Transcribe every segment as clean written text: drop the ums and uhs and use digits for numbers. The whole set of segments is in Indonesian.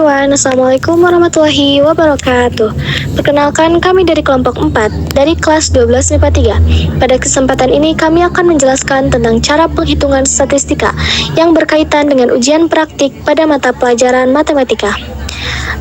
everyone, Assalamualaikum warahmatullahi wabarakatuh. Perkenalkan, kami dari kelompok 4 dari kelas 12 MIPA 3. Pada kesempatan ini kami akan menjelaskan tentang cara penghitungan statistika yang berkaitan dengan ujian praktik pada mata pelajaran matematika.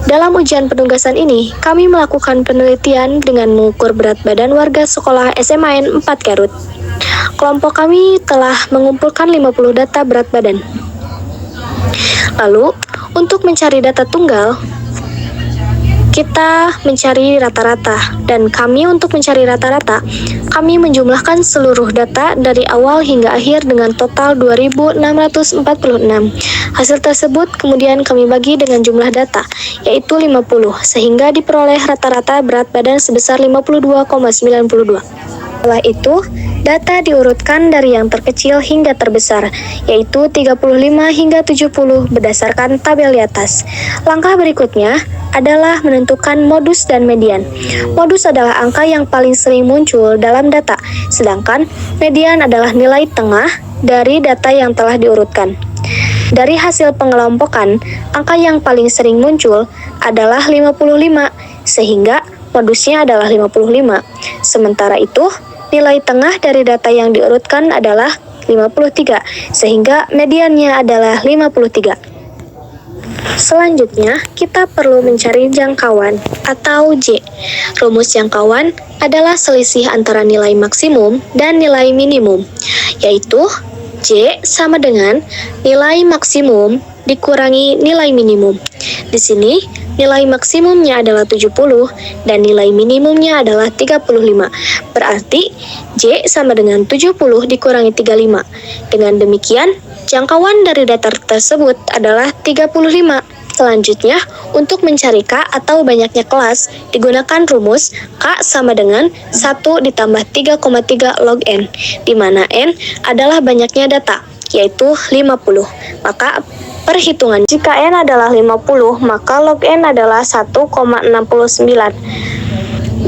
Dalam ujian penugasan ini, kami melakukan penelitian dengan mengukur berat badan warga sekolah SMAN 4 Garut. Kelompok kami telah mengumpulkan 50 data berat badan. Lalu, untuk mencari data tunggal, kita mencari rata-rata. Dan untuk mencari rata-rata, kami menjumlahkan seluruh data dari awal hingga akhir dengan total 2.646. Hasil tersebut kemudian kami bagi dengan jumlah data, yaitu 50, sehingga diperoleh rata-rata berat badan sebesar 52,92. Setelah itu, data diurutkan dari yang terkecil hingga terbesar, yaitu 35 hingga 70 berdasarkan tabel di atas. Langkah berikutnya adalah menentukan modus dan median. Modus adalah angka yang paling sering muncul dalam data, sedangkan median adalah nilai tengah dari data yang telah diurutkan. Dari hasil pengelompokan, angka yang paling sering muncul adalah 55, sehingga modusnya adalah 55. Sementara itu, nilai tengah dari data yang diurutkan adalah 53, sehingga mediannya adalah 53. Selanjutnya, kita perlu mencari jangkauan atau J. Rumus jangkauan adalah selisih antara nilai maksimum dan nilai minimum, yaitu J sama dengan nilai maksimum dikurangi nilai minimum. Di sini, nilai maksimumnya adalah 70 dan nilai minimumnya adalah 35. Berarti J sama dengan 70 dikurangi 35. Dengan demikian, jangkauan dari data tersebut adalah 35. Selanjutnya, untuk mencari K atau banyaknya kelas, digunakan rumus K sama dengan 1 ditambah 3,3 log N, di mana N adalah banyaknya data, yaitu 50. Maka perhitungan, jika N adalah 50, maka log N adalah 1,69.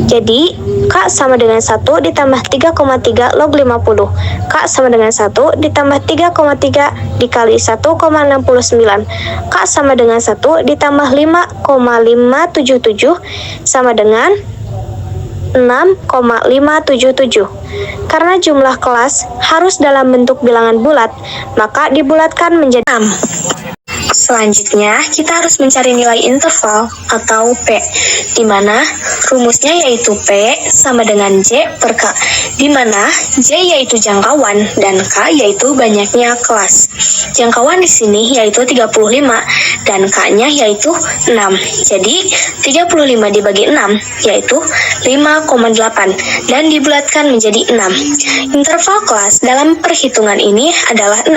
Jadi, K sama dengan 1 ditambah 3,3 log 50. K sama dengan 1 ditambah 3,3 dikali 1,69. K sama dengan 1 ditambah 5,577 sama dengan 6,577. Karena jumlah kelas harus dalam bentuk bilangan bulat, maka dibulatkan menjadi 6. Selanjutnya, kita harus mencari nilai interval atau P, di mana rumusnya yaitu P sama dengan J per K, di mana J yaitu jangkauan dan K yaitu banyaknya kelas. Jangkauan di sini yaitu 35 dan K-nya yaitu 6. Jadi, 35 dibagi 6 yaitu 5,8 dan dibulatkan menjadi 6. Interval kelas dalam perhitungan ini adalah 6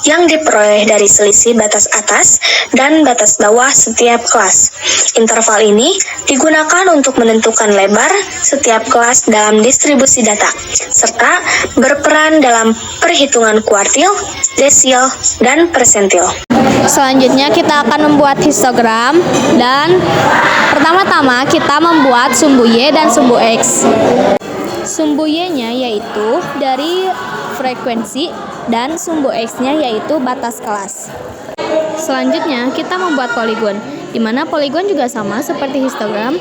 yang diperoleh dari selisih batas atas dan batas bawah setiap kelas. Interval ini digunakan untuk menentukan lebar setiap kelas dalam distribusi data, serta berperan dalam perhitungan kuartil, desil, dan persentil. Selanjutnya kita akan membuat histogram, dan pertama-tama kita membuat sumbu Y dan sumbu X. Sumbu Y-nya yaitu dari frekuensi dan sumbu X-nya yaitu batas kelas. Selanjutnya kita membuat poligon, di mana poligon juga sama seperti histogram,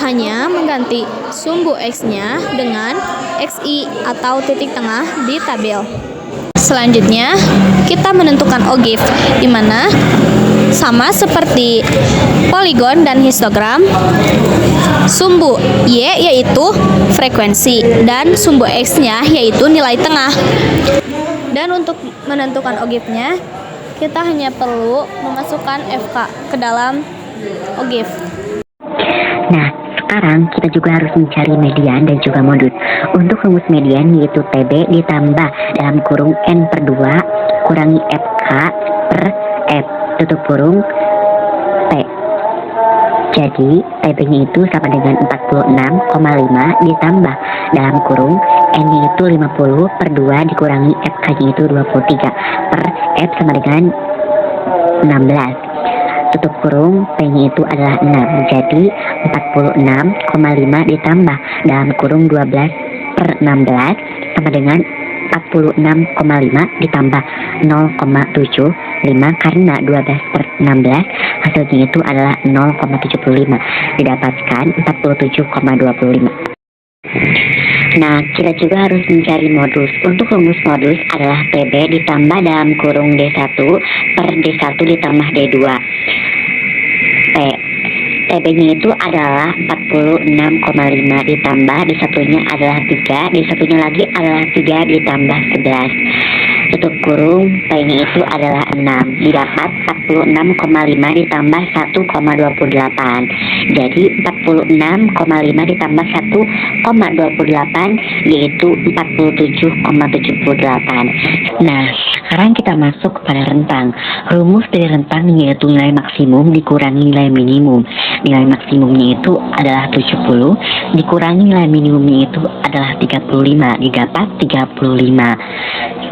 hanya mengganti sumbu X-nya dengan XI atau titik tengah di tabel. Selanjutnya kita menentukan ogive, di mana sama seperti poligon dan histogram, sumbu Y yaitu frekuensi dan sumbu X-nya yaitu nilai tengah. Dan untuk menentukan ogive-nya, kita hanya perlu memasukkan FK ke dalam ogive. Nah, sekarang kita juga harus mencari median dan juga modus. Untuk rumus median yaitu TB ditambah dalam kurung N per 2 kurangi FK per F tutup kurung T. Jadi, TB-nya itu sama dengan 46,5 ditambah dalam kurung N-nya itu 50 per 2 dikurangi FK-nya itu 23 per F sama dengan 16. Tutup kurung P-nya itu adalah 6. Jadi, 46,5 ditambah dalam kurung 12 per 16 sama dengan 46,5 ditambah 0,75 karena 12 per 16, hasilnya itu adalah 0,75, didapatkan 47,25. Nah, kita juga harus mencari modus. Untuk rumus modus adalah TB ditambah dalam kurung D1 per D1 ditambah D2. TB-nya itu adalah 46,5 ditambah D1-nya adalah 3, D1-nya lagi adalah 3 ditambah 11. Tutup kurung, P-nya itu adalah 6, didapat 46,5 ditambah 1,28. Jadi 46,5 ditambah 1,28 yaitu 47,78. Nah, sekarang kita masuk kepada rentang. Rumus dari rentang yaitu nilai maksimum dikurangi nilai minimum. Nilai maksimumnya itu adalah 70, dikurangi nilai minimumnya itu adalah 35, didapat 35.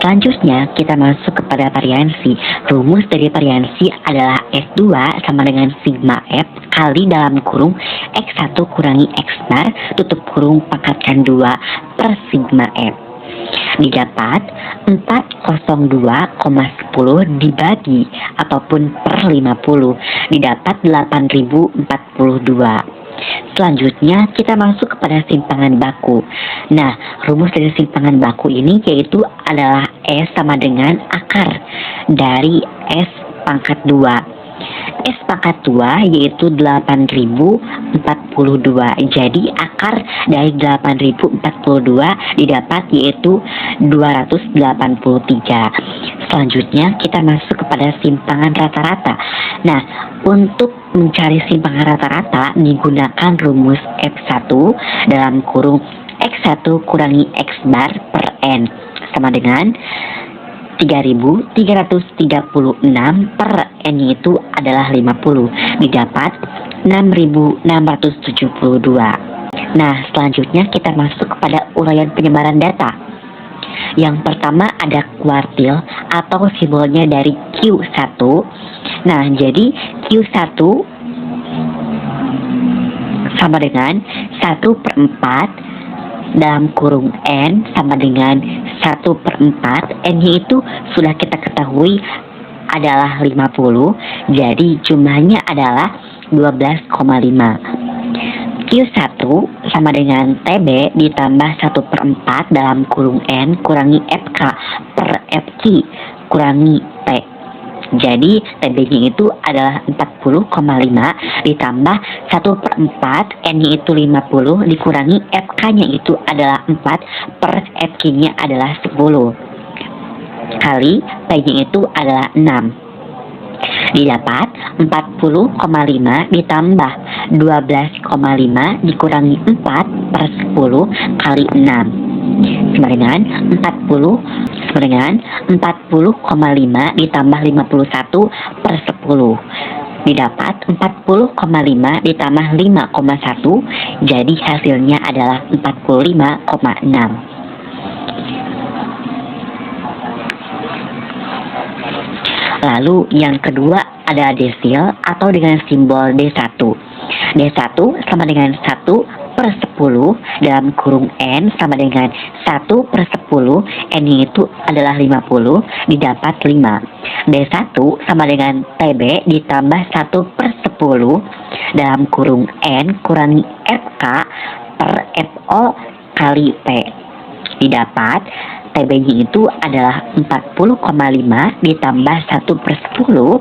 Selanjutnya kita masuk kepada variansi. Rumus dari variansi adalah S2 sama dengan sigma F kali dalam kurung X1 kurangi X bar tutup kurung pangkatkan 2 per sigma F. Didapat 402,10 dibagi ataupun per 50, didapat 8042. Selanjutnya kita masuk kepada simpangan baku. Nah, rumus dari simpangan baku ini yaitu adalah S sama dengan akar dari S pangkat 2. S pangkat 2 yaitu 8042. Jadi akar dari 8042 didapat yaitu 283. Selanjutnya kita masuk kepada simpangan rata-rata. Nah, untuk mencari simpangan rata-rata digunakan rumus F1 dalam kurung X1 kurangi X bar per N sama dengan 3.336 per N itu adalah 50, didapat 6.672. Nah, selanjutnya kita masuk kepada uraian penyebaran data. Yang pertama ada kuartil atau simbolnya dari Q1. Nah, jadi Q1 sama dengan 1/4 dalam kurung N sama dengan 1/4. N-nya itu sudah kita ketahui adalah 50, jadi jumlahnya adalah 12,5. Q1 sama dengan TB ditambah 1/4 dalam kurung N kurangi FK per FQ kurangi P. Jadi TB-nya itu adalah 40,5 ditambah 1/4, N-nya itu 50 dikurangi FK-nya itu adalah 4 per FQ-nya adalah 10 kali P-nya itu adalah 6. Didapat 40,5 ditambah 12,5 dikurangi 4 per 10 kali 6 sama dengan 40,5 ditambah 51 per 10 didapat 40,5 ditambah 5,1 jadi hasilnya adalah 45,6. Lalu yang kedua ada desil atau dengan simbol D1. D1 sama dengan 1 per 10 dalam kurung N sama dengan 1 per 10, N itu adalah 50, didapat 5. D1 sama dengan TB ditambah 1 per 10 dalam kurung N kurangi FK per FO kali P, didapat TB-nya itu adalah 40,5 ditambah 1 per 10,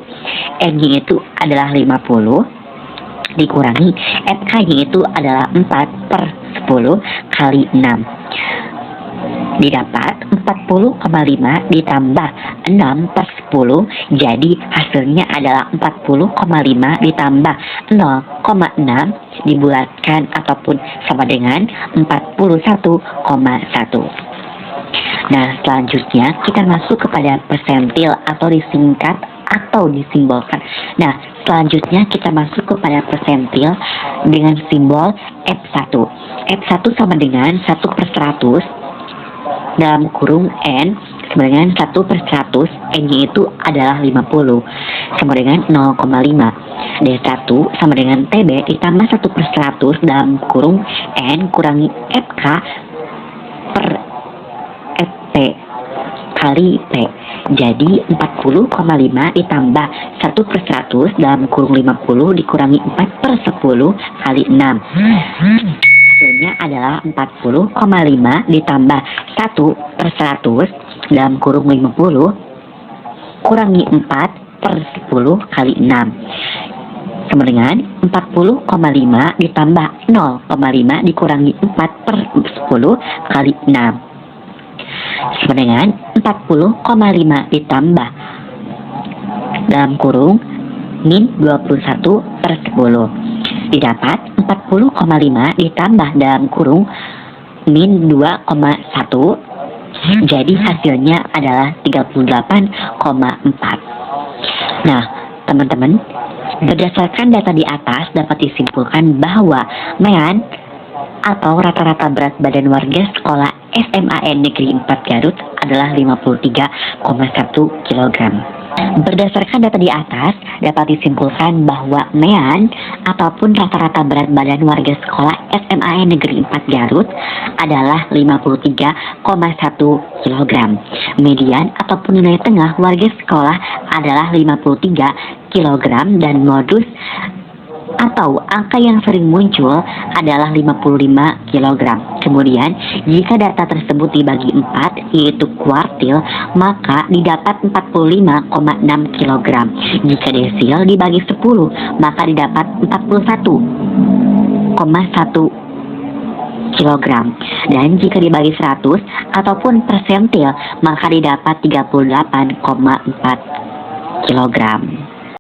N-nya itu adalah 50, dikurangi FK-nya itu adalah 4 per 10 kali 6. Didapat 40,5 ditambah 6 per 10, jadi hasilnya adalah 40,5 ditambah 0,6 dibulatkan ataupun sama dengan 41,1. Nah, selanjutnya kita masuk kepada persentil atau disingkat atau disimbolkan. Nah, selanjutnya kita masuk kepada persentil dengan simbol F1. F1 sama dengan 1 per 100 dalam kurung N sama dengan 1 per 100, N-nya itu adalah 50 sama dengan 0,5. D1 sama dengan TB ditambah 1 per 100 dalam kurung N kurangi FK per FP kali P. Jadi 40,5 ditambah 1 per 100 dalam kurung 50 dikurangi 4 per 10 kali 6. Hasilnya adalah 40,5 ditambah 1 per 100 dalam kurung 50 kurangi 4 per 10 kali 6. Sama dengan 40,5 ditambah 0,5 dikurangi 4 per 10 kali 6. Sama dengan 40,5 ditambah dalam kurung min 21 per 10. Didapat 40,5 ditambah dalam kurung min 2,1. Jadi hasilnya adalah 38,4. Nah, teman-teman, berdasarkan data di atas dapat disimpulkan bahwa MEAN atau rata-rata berat badan warga sekolah SMAN Negeri 4 Garut adalah 53,1 kg. Berdasarkan data di atas dapat disimpulkan bahwa MEAN ataupun rata-rata berat badan warga sekolah SMAN Negeri 4 Garut adalah 53,1 kg. Median ataupun nilai tengah warga sekolah adalah 53 kg dan modus atau angka yang sering muncul adalah 55 kg. Kemudian, jika data tersebut dibagi 4, yaitu kuartil, maka didapat 45,6 kg. Jika desil dibagi 10, maka didapat 41,1 kg. Dan jika dibagi 100 ataupun persentil, maka didapat 38,4 kg.